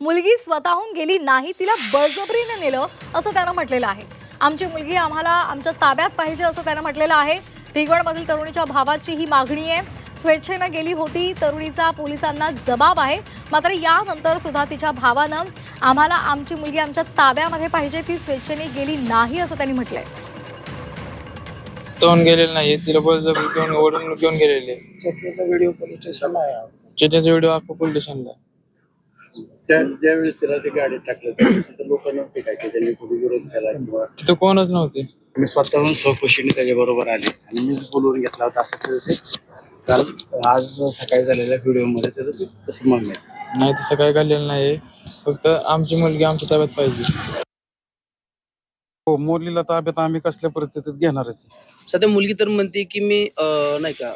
मुलगी स्वतःहून गेली नाही, तिला बळजबरीने नेलं असं त्यानं म्हटलेलं आहे. आमची मुलगी आम्हाला आमच्या ताब्यात पाहिजे असं त्यानं म्हटलेलं आहे. भिगवणमधील तरुणीच्या भावाची ही मागणी आहे. स्वेच्छेनं गेली होती, तरुणीचा पोलिसांना जबाब आहे. मात्र यानंतर सुद्धा तिच्या भावानं आम्हाला आमची मुलगी आमच्या ताब्यामध्ये पाहिजे, ती स्वेच्छेने गेली नाही असं त्यांनी म्हटलंय. तोंड गेलेलं नाही, तिला बळजबरी घेऊन ओढून घेऊन गेलेले. चटणीचा व्हिडिओ पोलीस स्टेशनला आहे. चिठ्ठीचा व्हिडिओ अख्खा पोलीस स्टेशनला. ज्यावेळेस तिला ते गाडीत टाकलं त्यावेळेस तिथं लोक नव्हते काय की त्यांनी कुठे विरोध केला किंवा तिथं कोणच नव्हते. मी स्वतःहून स्वखुशीने त्याच्याबरोबर आले आणि मीच बोलवून घेतला होता असं ते काल आज सकाळी झालेल्या व्हिडिओमध्ये त्याचं ते तसं म्हणणं आहे. नाही तसं काही घडलेलं नाही, फक्त आमची मुलगी आमच्या ताब्यात पाहिजे. हो, मुलीला ताब्यात आम्ही कसल्या परिस्थितीत घेणारच. सध्या मुलगी तर म्हणते की मी नाही का